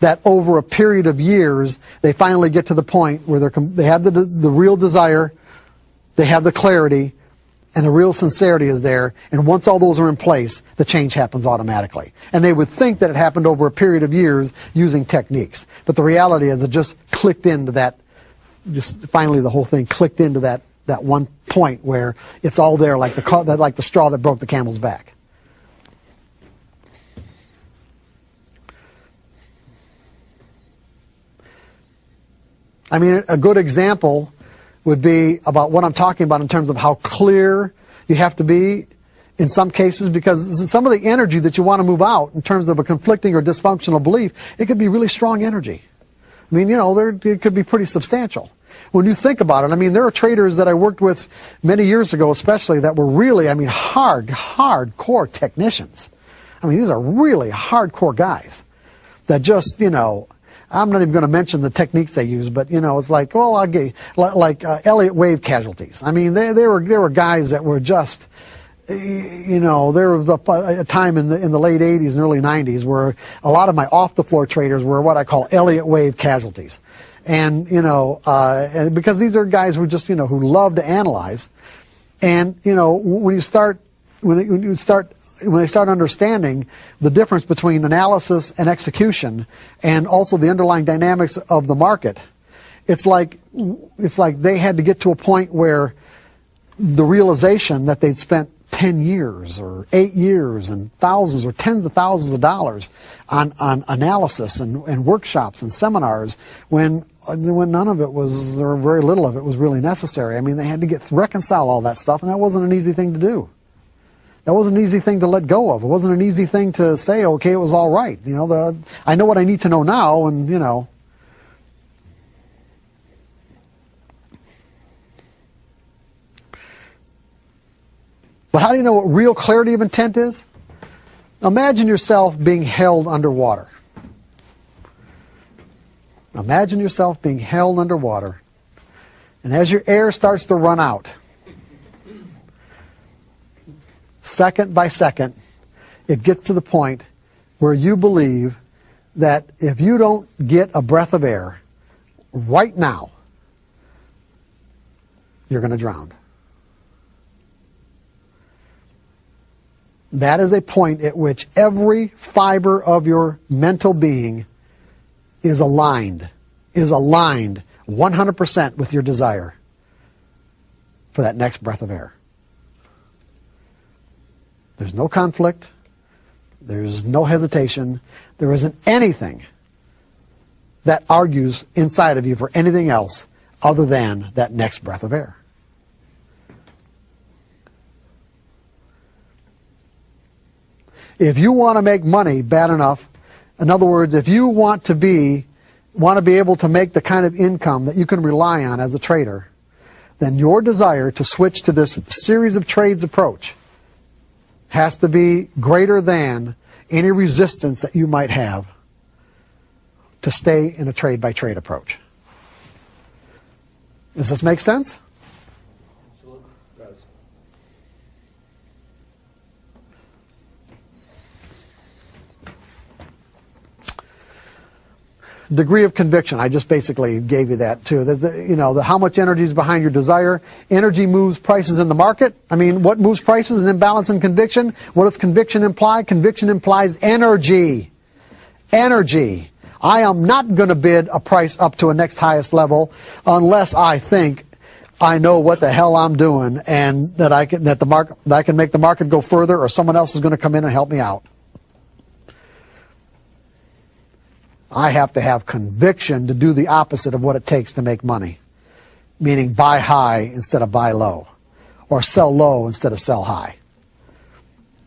that over a period of years, they finally get to the point where they have the real desire, they have the clarity, and the real sincerity is there, and once all those are in place, the change happens automatically. And they would think that it happened over a period of years using techniques. But the reality is it just clicked into that, just finally the whole thing clicked into that one point where it's all there like the straw that broke the camel's back. I mean, a good example would be about what I'm talking about in terms of how clear you have to be in some cases, because some of the energy that you want to move out in terms of a conflicting or dysfunctional belief, it could be really strong energy. I mean, it could be pretty substantial. When you think about it, I mean, there are traders that I worked with many years ago especially that were really, I mean, hardcore technicians. I mean, these are really hardcore guys that just, I'm not even going to mention the techniques they use, but, it's like, well, I'll get like Elliott wave casualties. I mean, there were guys that were just, there was a time in the late 80s and early 90s where a lot of my off-the-floor traders were what I call Elliott wave casualties. And, and because these are guys who just, who love to analyze. And, when they start understanding the difference between analysis and execution and also the underlying dynamics of the market, it's like they had to get to a point where the realization that they'd spent 10 years or 8 years and thousands or tens of thousands of dollars on analysis and workshops and seminars when none of it was, or very little of it was really necessary. I mean, they had to reconcile all that stuff, and that wasn't an easy thing to do. That wasn't an easy thing to let go of. It wasn't an easy thing to say, okay, it was all right. I know what I need to know now, and, But how do you know what real clarity of intent is? Imagine yourself being held underwater. Imagine yourself being held underwater. And as your air starts to run out, second by second, it gets to the point where you believe that if you don't get a breath of air right now, you're going to drown. That is a point at which every fiber of your mental being is aligned 100% with your desire for that next breath of air. There's no conflict. There's no hesitation. There isn't anything that argues inside of you for anything else other than that next breath of air. If you want to make money bad enough, in other words, if you want to be able to make the kind of income that you can rely on as a trader, then your desire to switch to this series of trades approach has to be greater than any resistance that you might have to stay in a trade-by-trade approach. Does this make sense? Absolutely. It does. Degree of conviction. I just basically gave you that too. How much energy is behind your desire. Energy moves prices in the market. I mean, what moves prices? An imbalance in conviction. What does conviction imply? Conviction implies energy. Energy. I am not going to bid a price up to a next highest level unless I think I know what the hell I'm doing and that I can make the market go further, or someone else is going to come in and help me out. I have to have conviction to do the opposite of what it takes to make money, meaning buy high instead of buy low, or sell low instead of sell high.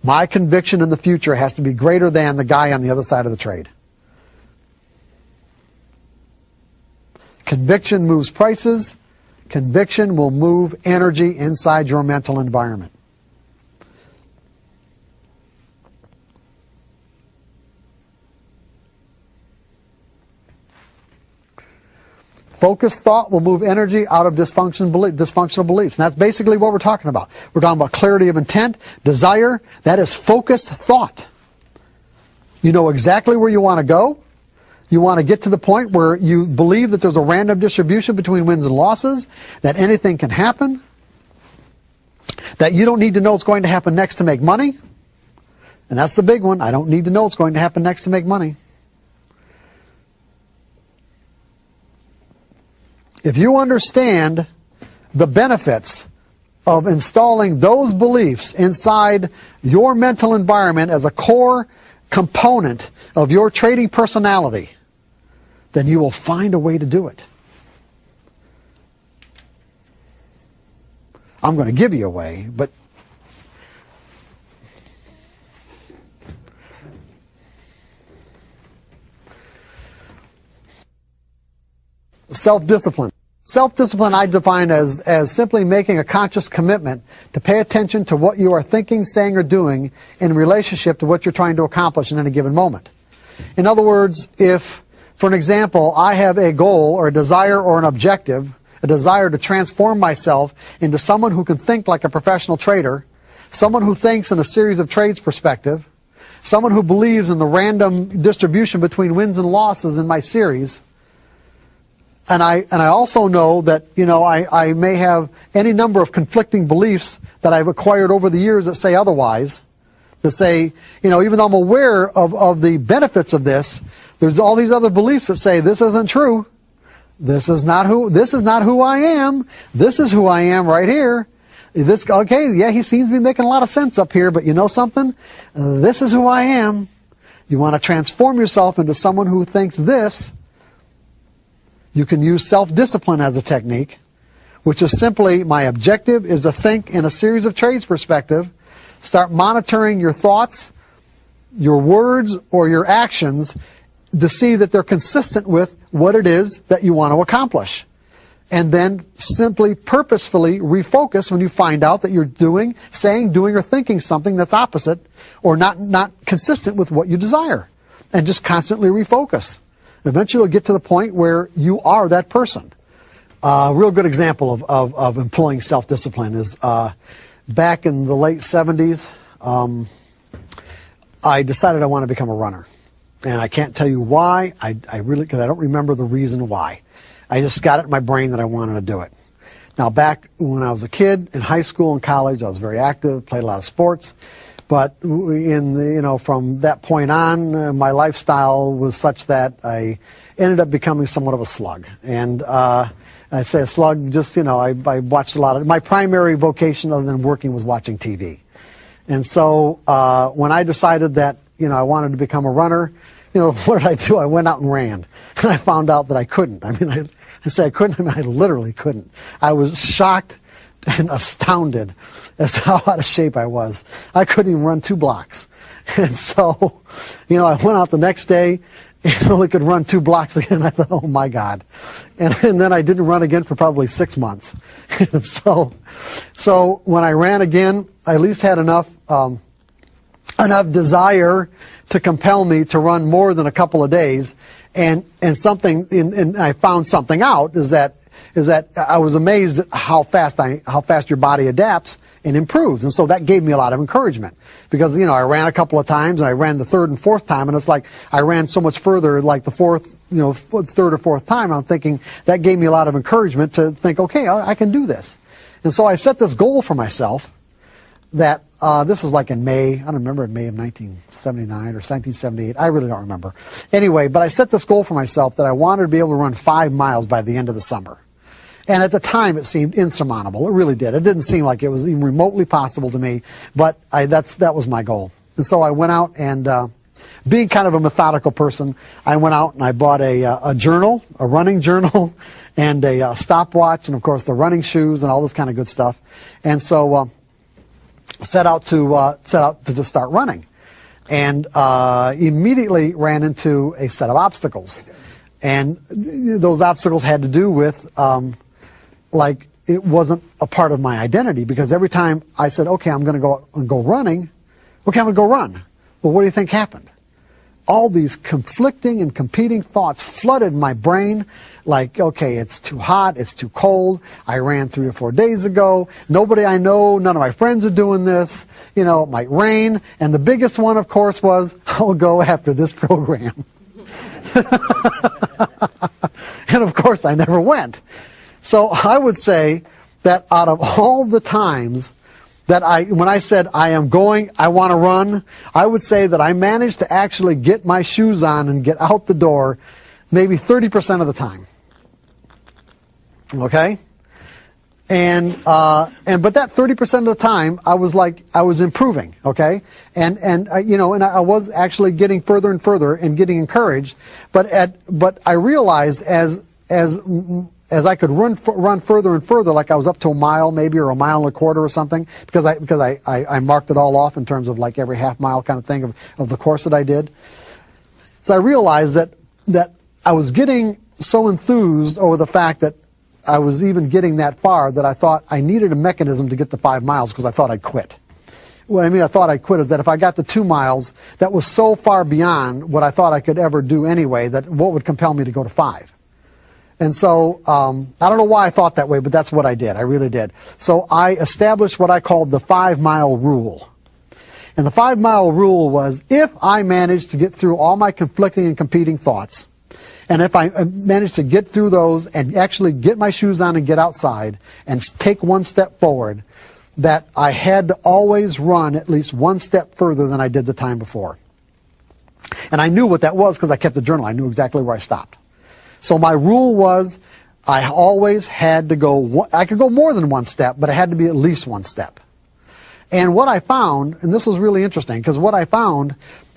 My conviction in the future has to be greater than the guy on the other side of the trade. Conviction moves prices. Conviction will move energy inside your mental environment. Focused thought will move energy out of dysfunctional beliefs. And that's basically what we're talking about. We're talking about clarity of intent, desire. That is focused thought. You know exactly where you want to go. You want to get to the point where you believe that there's a random distribution between wins and losses, that anything can happen, that you don't need to know what's going to happen next to make money. And that's the big one. I don't need to know what's going to happen next to make money. If you understand the benefits of installing those beliefs inside your mental environment as a core component of your trading personality, then you will find a way to do it. I'm going to give you away, but self-discipline. Self-discipline I define as simply making a conscious commitment to pay attention to what you are thinking, saying, or doing in relationship to what you're trying to accomplish in any given moment. In other words, if, for an example, I have a goal or a desire or an objective, a desire to transform myself into someone who can think like a professional trader, someone who thinks in a series of trades perspective, someone who believes in the random distribution between wins and losses in my series, and I also know that, I may have any number of conflicting beliefs that I've acquired over the years that say otherwise, that say, even though I'm aware of the benefits of this, there's all these other beliefs that say this isn't true. This is not who I am. This is who I am right here. He seems to be making a lot of sense up here, but you know something? This is who I am. You want to transform yourself into someone who thinks this. You can use self-discipline as a technique, which is simply my objective is to think in a series of trades perspective, start monitoring your thoughts, your words, or your actions to see that they're consistent with what it is that you want to accomplish. And then simply purposefully refocus when you find out that you're saying, doing, or thinking something that's opposite or not consistent with what you desire. And just constantly refocus. Eventually you'll get to the point where you are that person. A real good example of employing self-discipline is back in the late 70s, I decided I want to become a runner. And I can't tell you why. Because I don't remember the reason why. I just got it in my brain that I wanted to do it. Now, back when I was a kid, in high school and college, I was very active, played a lot of sports. But from that point on, my lifestyle was such that I ended up becoming somewhat of a slug. And I say a slug, just, I watched a lot of, my primary vocation other than working was watching TV. And so when I decided that, I wanted to become a runner, what did I do? I went out and ran. And I found out that I couldn't. I say I couldn't, I literally couldn't. I was shocked and astounded as to how out of shape I was. I couldn't even run 2 blocks. And so, I went out the next day and only could run 2 blocks again. I thought, oh my God. And then I didn't run again for probably 6 months. And so when I ran again, I at least had enough desire to compel me to run more than a couple of days. And I found something out is that I was amazed at how fast your body adapts and improves. And so that gave me a lot of encouragement because, I ran a couple of times and I ran the 3rd and 4th time and it's like I ran so much further like the 4th, 3rd or 4th time. I'm thinking that gave me a lot of encouragement to think, okay, I can do this. And so I set this goal for myself that, this was like in May, I don't remember, in May of 1979 or 1978. I really don't remember. Anyway, but I set this goal for myself that I wanted to be able to run 5 miles by the end of the summer. And at the time, it seemed insurmountable. It really did. It didn't seem like it was even remotely possible to me, but that was my goal. And so I went out and, being kind of a methodical person, I went out and I bought a journal, a running journal, and a stopwatch, and of course the running shoes and all this kind of good stuff. And so, set out to just start running, and immediately ran into a set of obstacles, and those obstacles had to do with it wasn't a part of my identity because every time I said, okay, I'm going to go running, okay, I'm going to go run. Well, what do you think happened? All these conflicting and competing thoughts flooded my brain like, okay, it's too hot, it's too cold, I ran 3 or 4 days ago, nobody I know, none of my friends are doing this, it might rain, and the biggest one, of course, was, I'll go after this program. And of course, I never went. So I would say that out of all the times that when I said I want to run, I would say that I managed to actually get my shoes on and get out the door maybe 30% of the time. Okay? But that 30% of the time, I was improving, okay? And I was actually getting further and further and getting encouraged. But I realized as as I could run further and further, like I was up to a mile maybe, or a mile and a quarter or something, because I marked it all off in terms of like every half mile kind of thing of the course that I did. So I realized that I was getting so enthused over the fact that I was even getting that far that I thought I needed a mechanism to get to 5 miles, because I thought I'd quit. What I mean I thought I'd quit is that if I got to 2 miles, that was so far beyond what I thought I could ever do anyway, that what would compel me to go to 5? And so, I don't know why I thought that way, but that's what I did. I really did. So I established what I called the 5-mile rule. And the 5-mile rule was, if I managed to get through all my conflicting and competing thoughts, and if I managed to get through those and actually get my shoes on and get outside and take one step forward, that I had to always run at least one step further than I did the time before. And I knew what that was because I kept the journal. I knew exactly where I stopped. So my rule was, I always had to go, I could go more than one step, but it had to be at least one step. And what I found, and this was really interesting, because what I found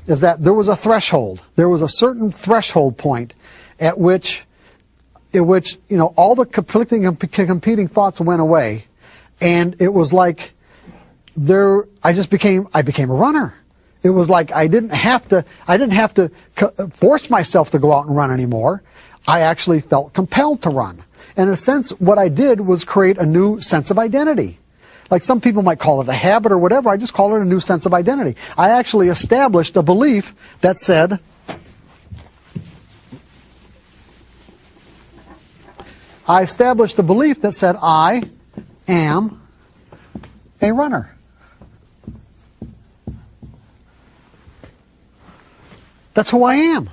is that there was a threshold. There was a certain threshold point at which all the conflicting and competing thoughts went away, and it was like I became a runner. It was like I didn't have to force myself to go out and run anymore. I actually felt compelled to run. And in a sense, what I did was create a new sense of identity. Like some people might call it a habit or whatever. I just call it a new sense of identity. I actually established a belief that said, I am a runner. That's who I am.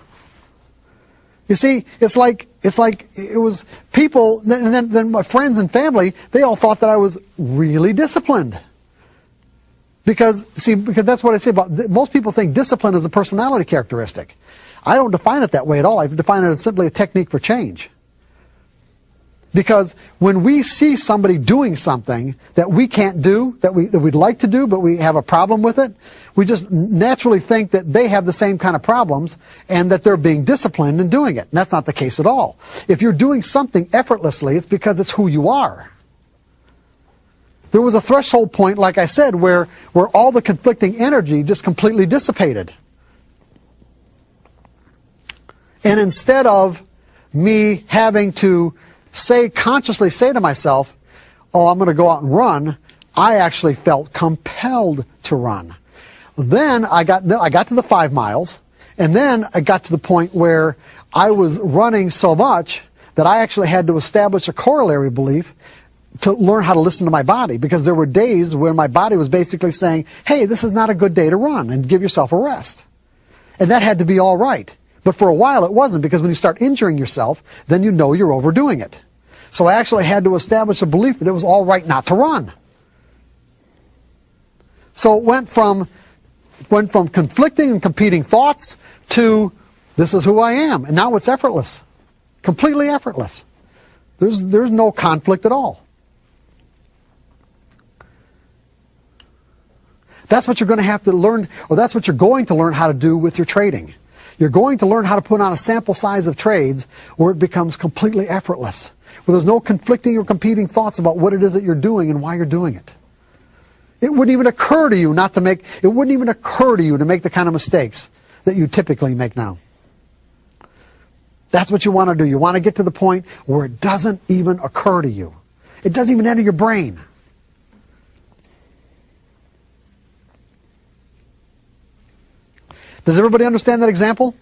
You see, it's like it was people, and then my friends and family, they all thought that I was really disciplined. Because that's what I say about, most people think discipline is a personality characteristic. I don't define it that way at all. I define it as simply a technique for change. Because when we see somebody doing something that we can't do, that we'd like to do, but we have a problem with it, we just naturally think that they have the same kind of problems and that they're being disciplined in doing it. And that's not the case at all. If you're doing something effortlessly, it's because it's who you are. There was a threshold point, like I said, where all the conflicting energy just completely dissipated. And instead of me having to consciously say to myself, oh, I'm going to go out and run, I actually felt compelled to run. Then I got to the 5 miles, and then I got to the point where I was running so much that I actually had to establish a corollary belief to learn how to listen to my body, because there were days when my body was basically saying, hey, this is not a good day to run, and give yourself a rest. And that had to be all right. But for a while it wasn't, because when you start injuring yourself, then you know you're overdoing it. So I actually had to establish a belief that it was all right not to run. So it went from conflicting and competing thoughts to, this is who I am. And now it's effortless. Completely effortless. There's no conflict at all. That's what you're going to have to learn, or that's what you're going to learn how to do with your trading. You're going to learn how to put on a sample size of trades where it becomes completely effortless, where there's no conflicting or competing thoughts about what it is that you're doing and why you're doing it. It wouldn't even occur to you to make the kind of mistakes that you typically make now. That's what you want to do. You want to get to the point where it doesn't even occur to you. It doesn't even enter your brain. Does everybody understand that example?